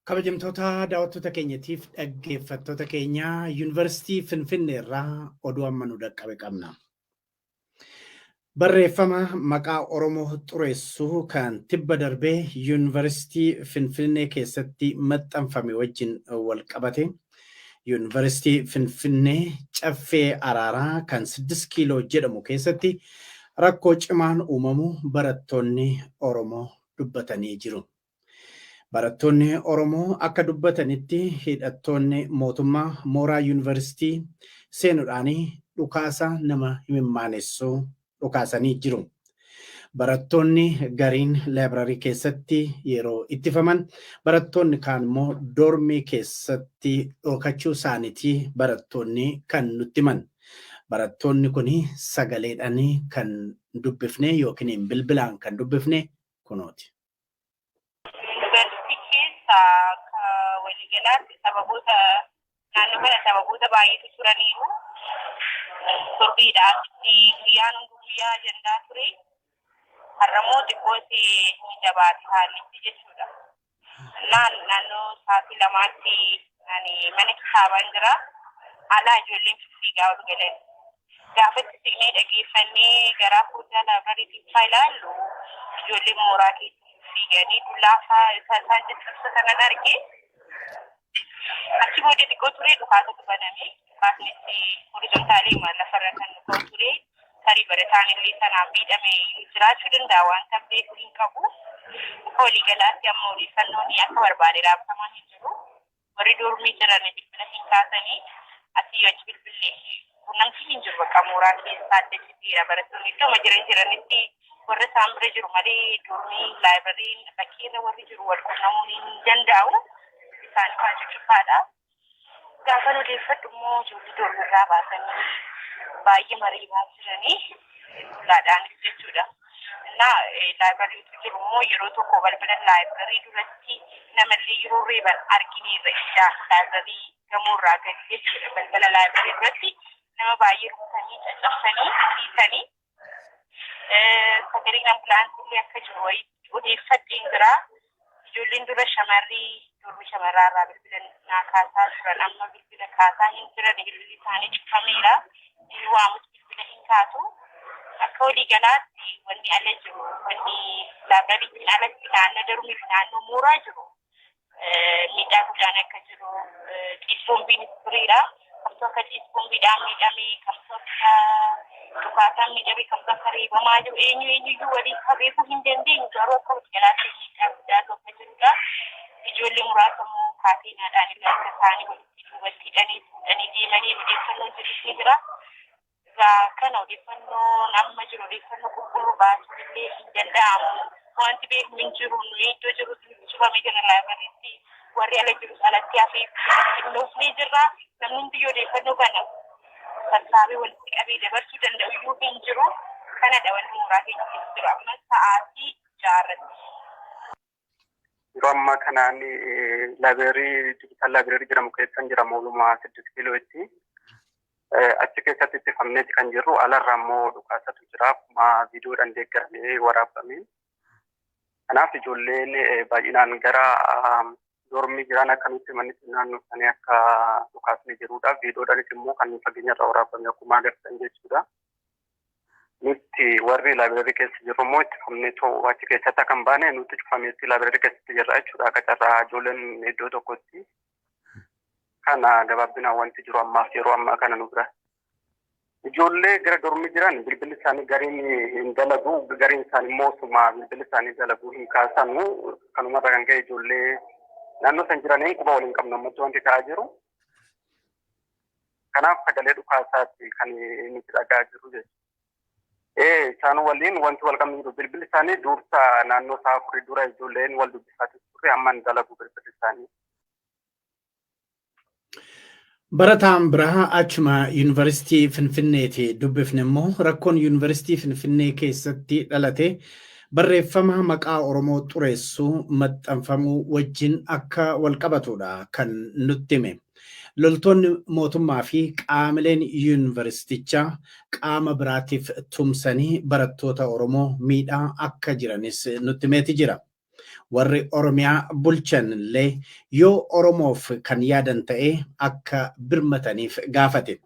Kabajamtoota daawwattoota keenyatiif dhaggeeffattoota keenya Yuunivarsiitii Finfinnee irraa oduu amma nu dhaqqabe qabna. Barreeffama maqaa Oromoo xureessuu kan tibba darbee Yuunivarsiitii Finfinnee keessatti maxxanfame wajjin wal qabate. Yuunivarsiitii Finfinnee caffee araaraa kan 6 kiiloo jedhamu keessatti rakkoo cimaan uumamu barattoonni Oromoo dubbatanii jiru. Barattoonni Oromoo akka dubbatanitti hidhattoonni mootummaa mooraa yuunivarsiitii seenuudhaan dhukaasa nama himimmaanessuu dhukaasanii jiru. Barattoonni gariin laabraarii keessatti yeroo ittifaman barattoonni kaan immoo doormii keessatti dhokachuu isaaniitii barattoonni kan nutti himan. Barattoonni kun sagaleedhaan kan dubbifne yookiin bilbilaan kan dubbifne kunooti. Waliigalaatti sababoota naannoo kana sababoota baay'eetu turaniiru. Torbiidhaaf guyyaan guyyaa ajandaa ture. Har'ammoo xiqqootti ni jabaate haallichi jechuudha. Naannoo sa'aatii lamaatti mana kitaabaan jira. Alaa ijoolleen fiigaa ol galan. Gaafa itti siqnee dhaggeeffannee gara foddaa laabraariitti ilaallu ijoolleen mooraa keessa fiiganii laafaa isaan jechuudha sanan argee. Achi booda xiqqoo ture dhukaasatu baname. Dhukaasni horizontaalii lafarra kan dhufaa ture. Tarii barataan illee sanaan miidhame jiraachuu danda'a waan kan beeku hin qabu. Waliigalaatti amma odeeffannoon akka barbaade raabsamaa hin jiru. Warri doormii jiran bilbila hin kaasanii asii achi bilbilee quunnamtii hin jiru bakka mooraa keessaa adda jibbiidha. Barattoonni iddoo jiranitti warra isaan bira jiru malee doormii laayibariin bakkeerra warri jiru wal quunnamuu hin danda'u. Isaan kan cufaadha. Gaafa odeeffadhu immoo ijoollee doormirraa baasanii baay'ee mariibaa jiranii laadhaanis jechuudha. Laayibariitu jiru immoo yeroo tokko balbala laayibarii duratti namallee yeroo reeban argineerra ijaa laayibarii gamoorraa gadi jechuudha. Balbala laayibarii duratti nama baay'ee rukutanii caccabsanii dhiisanii sagaleen ambulaansii akka jiru wayii odeeffadheen jira. Ijoolleen dura shamarrii doormi shamarraarraa bilbila naa kaasaa turan amma bilbila kaasaa hin jiran bilbilli isaanii cufameera. Inni waamus bilbila hin kaasu. Akka waliigalaatti wanni ala jiru wanni laabrariitiin alatti naannoo darbii fi naannoo mooraa jiru miidhaa guddaan akka jiru xiisboombiin turiidha. Kamtu akka xiisboombiidhaan miidhamee kamtu akka dhukaataan miidhamee kamtu akka reebamaa jiru eenyuyyuu waliin beekuu hin dandeenyu garuu akka waliigalaatti miidhaa guddaa akka jirudha. Ijoollee muraasa immoo kaateenaadhaan illee akka isaanii walitti hidhanii fuudhanii deemanii odeeffannoon jiru jira. Kana odeeffannoo amma jiru odeeffannoo qulqulluu baasuun illee hin danda'amu. Wanti beekamu hin jiru iddoo jiru cufamee jira laayibariitti warri ala jiru alatti hafee qindoofnee jirra. Namni hundi odeeffannoo kana sassaabee walitti qabee dabarsuu danda'u iyyuu hin jiru. Kanadha wanti mooraa keessa jiru amma sa'aatii 6:00. Yeroo ammaa kanaan digital laabireerii jedhamu keessan jira moolumaa 6 kiilootti. Achi keessatti ittifamneeti kan jirru alarraa immoo dhukaasatu jira akkuma viidiyoodhaan deeggaramee waraabame. Kanaaf ijoolleen baay'inaan gara doormii jiran akka nutti himanitti naannoo isaanii akka dhukaasni jirudha. Viidiyoodhaanis immoo kan fageenyarraa waraabame akkuma agartan jechuudha. Nuti warri laabireerii keessa jirru immoo ittifamnee achi keessatti akka hin baane nuti cufameetti laabireerii keessatti jirra jechuudha. Akka carraa ijoolleen iddoo tokkotti. Kana gabaabinaan wanti jiru ammaaf yeroo ammaa kana nu bira. Ijoollee gara doormii jiran bilbilli isaanii gariin hin dalagu gariin isaanii immoo osuma bilbilli isaanii dalaguu hin kaasanu kanumarra kan ka'e ijoollee naannoo san jiranii quba waliin qabnu ammatti wanti ta'aa jiru. Kanaaf sagalee dhukaasaatti kan nuti dhagaa jiru jechuudha. Isaan waliin wanti wal qabnu jiru bilbilli isaanii dursa naannoo isaa afurii dura ijoolleen wal dubbifaatu turre amma hin dalagu bilbilli isaanii. Barataan biraa achuma Yuunivarsiitii Finfinneeti dubbifne immoo rakkoon Yuunivarsiitii Finfinnee keessatti dhalate barreeffama maqaa Oromoo xureessuu maxxanfamuu wajjin akka wal qabatudha kan nutti hime. Loltoonni mootummaa fi qaamileen yuunivarsiitichaa qaama biraatiif tumsanii barattoota Oromoo miidhaa akka jiranis nutti himeeti jira. warri Oromiyaa bulchan illee yoo Oromoof kan yaadan ta'e akka birmataniif gaafate.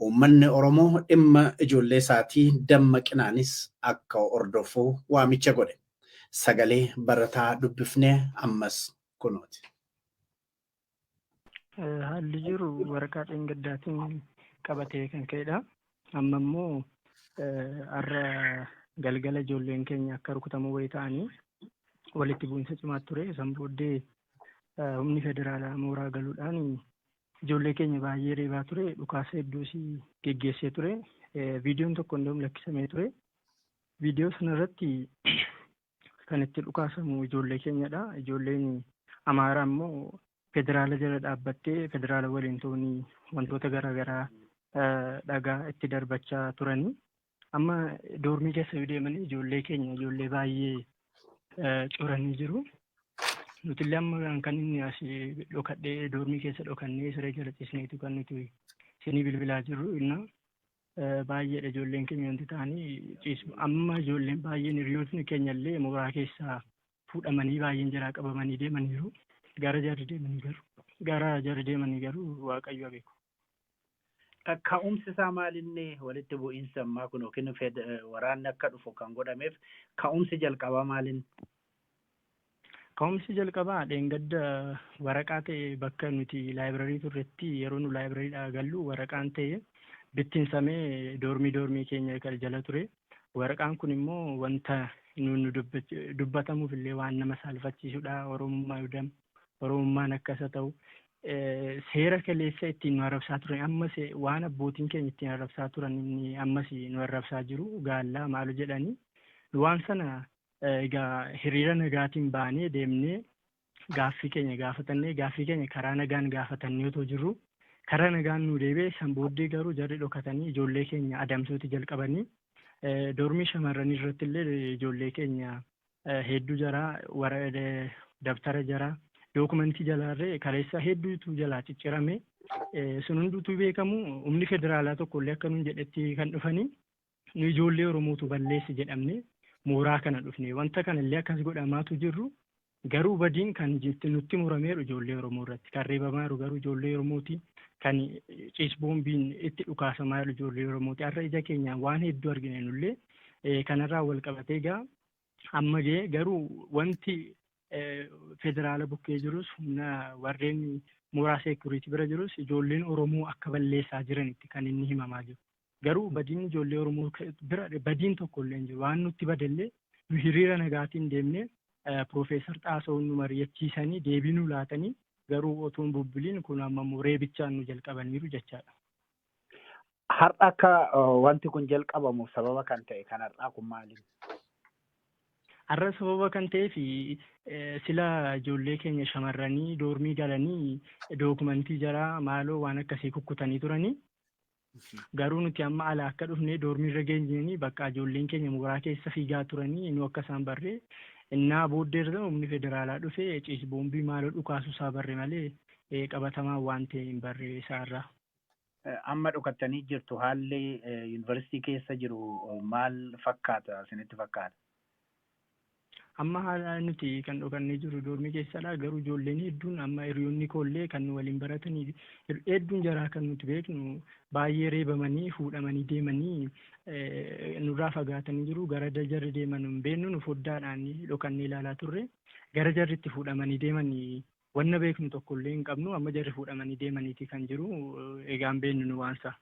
Uummanni Oromoo dhimma ijoollee isaatii dammaqinaanis akka hordofuu waamicha godhe. Sagalee barataa dubbifnee ammas kunooti. Haalli jiru waraqaa dheengaddaatiin qabatee kan ka'edha. Amma immoo har'a galgala ijoolleen keenya akka rukutamu wayii ta'anii walitti bu'insa cimaa ture. San booddee humni federaalaa mooraa galuudhaan ijoollee keenya baay'ee reebaa ture. Dhukaasa hedduus geggeessee ture. Viidiyoon tokko illee lakkisamee ture. Viidiyoo sanarratti kan itti dhukaasamu ijoollee keenyadha. Ijoolleen Amaaraa immoo federaala jala dhaabbattee federaala waliin ta'uun wantoota garaagaraa dhagaa itti darbachaa turanii. Amma doormii keessa deemanii ijoollee keenya ijoollee baay'ee coranii jiru. Nuti illee amma kan inni as dhokadhee doormii keessa dhokannee siree jala ciisneetu kan nuti isinii bilbilaa jirru. Baay'eedha ijoolleen keenya wanti ta'anii ciisu. Amma ijoolleen baay'een hiriyootni keenya illee mooraa keessaa fuudhamanii baay'een jalaa qabamanii deemaniiru. Gara jarri deemanii garuu Waaqayyo beeku. Ka'umsi isaa maalinni walitti bu'iinsa ammaa kun yookiin waraanni akka dhufu kan godhameef ka'umsi jalqabaa maalin? Ka'umsi jalqabaa dheengadda waraqaa ta'e bakka nuti laayibirarii turretti yeroo nu laayibirariidhaa gallu waraqaan ta'e bittinsamee doormii keenya jala ture. Waraqaan kun immoo wanta nu dubbatamuuf illee waan nama saalfachiisudha. Oromummaan akkasa ta'u. Seera kaleessa ittiin nu arrabsaa turan ammas waan abbootiin keenya ittiin arrabsaa turan ammas nu arrabsaa jiru gaallaa maalu jedhanii waan sana egaa hiriira nagaatiin baanee deemnee gaaffii keenya gaafatannee gaaffii keenya karaa nagaan gaafatannee otoo jirru karaa nagaan nu deebi'e san booddee garuu jarri dhokatanii ijoollee keenya adamsuuti jalqabanii doormii shamarranii irratti illee ijoollee keenya hedduu jaraa dabtara jaraa dookumentii jalaarree kaleessa hedduutu jalaa ciccirame sun hunduutu beekamu humni federaalaa tokko illee akka nuun jedhetti kan dhufanii nu ijoollee Oromootu balleessi jedhamne mooraa kana dhufne wanta kana illee akkas godhamaatu jirru garuu badiin kan nutti murameeru ijoollee Oromoo irratti kan reebamaa jiru garuu ijoollee Oromooti kan ciisboombiin itti dhukaasamaa jiru ijoollee Oromooti har'a ija keenyaan waan hedduu argine nullee kanarraa wal qabatee egaa amma ga'e garuu wanti federaala bukkee jirus humna warreen mooraa seekuriitii bira jirus ijoolleen Oromoo akka balleessaa jiranitti kan inni himamaa jiru. Garuu badiin ijoollee Oromoo bira badiin tokko illee jiru. Waan nutti badallee nu hiriira nagaatiin deemnee Piroofeesar Xaasawoon nu mari'achiisanii deebii nu laatanii garuu otuun bubbiliin kun amma reebichaan nu jalqabaniiru jechaadha. Har'a akka wanti kun jalqabamuuf sababa kan ta'e kan har'aa kun maali? Har'a sababa kan ta'eef sila ijoollee keenya shamarranii doormii galanii dookumentii jaraa maaloo waan akkasii kukkutanii turanii garuu nuti amma ala akka dhufnee doormii irra geenyanii bakka ijoolleen keenya mooraa keessa fiigaa turanii nu akka isaan barree innaa booddee irra humni federaalaa dhufee ciisboombii maaloo dhukaasu isaa barre malee qabatamaa waan ta'e hin barre isaarraa. Amma dhukattanii jirtu haalli yuunivarsiitii keessa jiru maal fakkaata isinitti fakkaata? Amma haala nuti kan dhokannee jiru doormii keessadha garuu ijoolleen hedduun amma hiriyoonni koollee kan waliin baratanii hedduun jaraa kan nuti beeknu baay'ee reebamanii fuudhamanii deemanii nurraa fagaatanii jiru gara jarri deeman hin beeknu nu foddaadhaan dhokannee ilaalaa turre gara jarritti fuudhamanii deemanii wanna beeknu tokkollee hin qabnu amma jarri fuudhamanii deemaniiti kan jiru egaan beeknu nu waansa.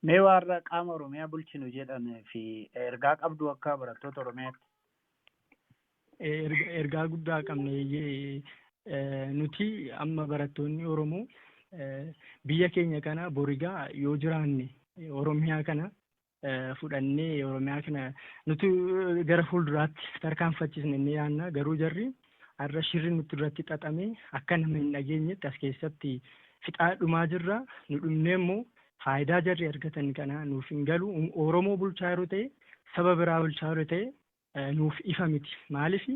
Mee warra qaama Oromiyaa bulchinu jedhan fi ergaa qabdu akka barattoota Oromiyaatti? Ergaa guddaa qabne nuti amma barattoonni Oromoo biyya keenya kana borigaa yoo jiraanne Oromiyaa kana fudhannee Oromiyaa kana nuti gara fuulduraatti tarkaanfachiisne ni yaanna garuu jarri har'a shirri nuti irratti xaxame akka nama hin dhageenyetti as keessatti fixaa dhumaa jirra nu dhumnee immoo faayidaa jarri argatan kana nuuf hin galu Oromoo bulchaa yeroo ta'e saba biraa bulchaa yeroo ta'e nuuf ifa miti maaliif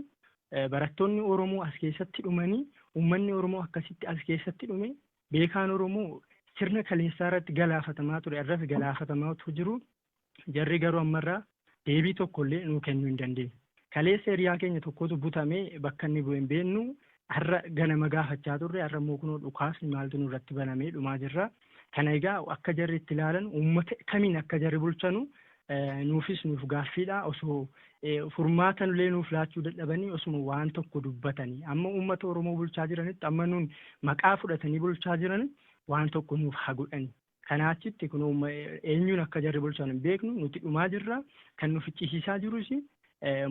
barattoonni Oromoo as keessatti dhumanii uummanni Oromoo akkasitti as keessatti dhume beekaan Oromoo sirna kaleessaa irratti galaafatamaa ture irratti galaafatamaa jiru jarri garuu ammarraa deebii tokkollee nuu kennuu hin dandeenye kaleessa hiriyaan keenya tokkotu butamee bakka inni bu'e hin beeknu har'a ganama gaafachaa turre har'a immoo kunoo dhukaasni maaltu nurratti banamee dhumaa jirra. Kana egaa akka jarri itti ilaalan uummata kamiin akka jarri bulchanu nuufis nuuf gaaffiidha osoo furmaata illee nuuf laachuu dadhabanii osuma waan tokko dubbatanii amma uummata Oromoo bulchaa jiranitti amma nuun maqaa fudhatanii bulchaa jiran waan tokko nuuf haa godhani. Kanaachitti kun eenyuun akka jarri bulchan hin beeknu nuti dhumaa jirra kan nuuf ciisisaa jirus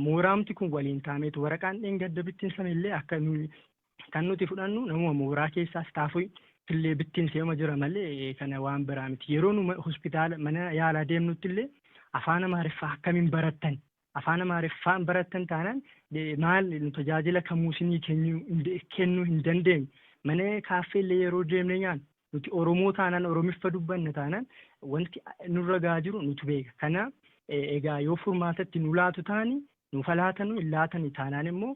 mooraamti kun waliin taameetu waraqaan dheengadda bittinsame illee akka kan nuti fudhannu namuma mooraa keessaa istaafii illee bittinseema jira malee kana waan biraa miti. Yeroo nu hospitaala mana yaalaa deemnutti illee afaan Amaariffaa akkamiin barattan afaan Amaariffaan barattan taanaan maal nu tajaajila kamuusinii kennuu hin dandeenyu mana kaaffee illee yeroo deemne nyaannu nuti Oromoo taanaan Oromiffa dubbanna taanaan wanti nurra gaa jiru nuti beeka. Kana egaa yoo furmaatatti nu laatu taani nu falaatanu hin laatani taanaan immoo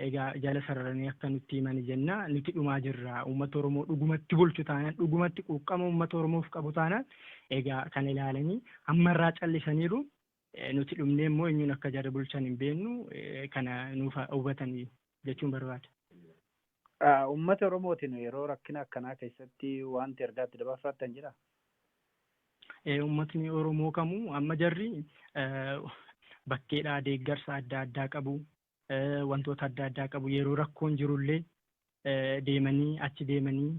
egaa jala sararanii akka nutti himani jenna nuti dhumaa jirra. Uummata Oromoo dhugumatti bulchu taanaan dhugumatti quuqqama uummata Oromoof qabu taanaan egaa kan ilaalanii ammarraa callisaniiru nuti dhumnee immoo eenyuun akka jarri bulchan hin beeknu kana nuuf hubatanii jechuun barbaada. Uummata Oromootiin yeroo rakkina akkanaa keessatti wanti ergaatti dabarfatan jira. Uummatni Oromoo kamuu amma jarri bakkeedhaa deeggarsa adda addaa qabu wantoota adda addaa qabu yeroo rakkoon jirullee deemanii achi deemanii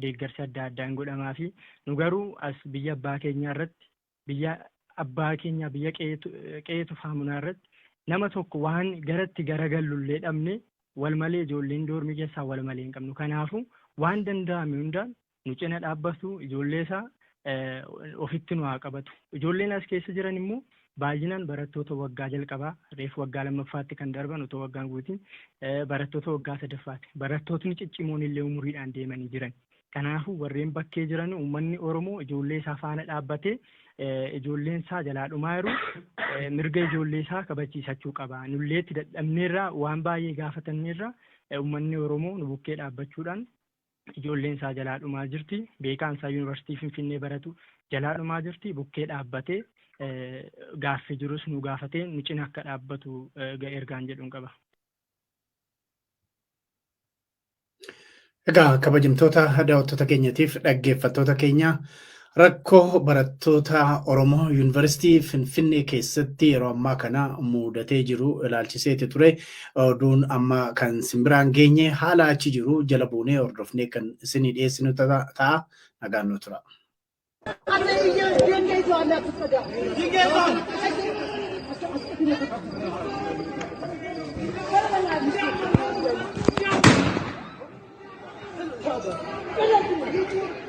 deeggarsi adda addaan godhamaa fi nu garuu as biyya abbaa keenyaa irratti biyya abbaa keenya biyya qeetu faamunaa irratti nama tokko waan garatti garagallullee dhabne wal malee ijoolleen doormii keessaa wal malee hin qabnu. Kanaafuu waan danda'ame hundaan nu cina dhaabbatu ijoollee isaa ofitti nu haa qabatu. Ijoolleen as keessa jiran immoo baay'inaan barattoota waggaa jalqabaa reefu waggaa lammaffaatti kan darban otoo waggaan guutiin barattoota waggaa sadaffaatti barattootni ciccimoon illee umuriidhaan deemanii jiran. Kanaafuu warreen bakkee jiran uummanni Oromoo ijoollee isaa faana dhaabbatee ijoolleen isaa jalaa dhumaa jiru mirga ijoollee isaa kabachiisachuu qaba. Nulleetti dadhabneerraa waan baay'ee gaafatanneerraa uummanni Oromoo nu bukkee dhaabbachuudhaan ijoolleen isaa jalaa dhumaa jirti. Beekaan isaa yuunivarsiitii Finfinnee baratu jalaa dhumaa jirti. Bukkee dhaabbatee gaaffii jirus nu gaafatee nu cina akka dhaabbatu ergaan jedhuun qaba. Egaa kabajamtoota daawwattoota keenyatiif dhaggeeffattoota keenya rakkoo barattoota Oromoo Yuunivarsiitii Finfinnee keessatti yeroo ammaa kana mudatee jiru ilaalchiseeti ture. Oduun amma kan simbiraan geenye haala achi jiru jala buunee hordofnee kan isinii dhiyeessinu ta'a. Nagaan nu tura. Come on,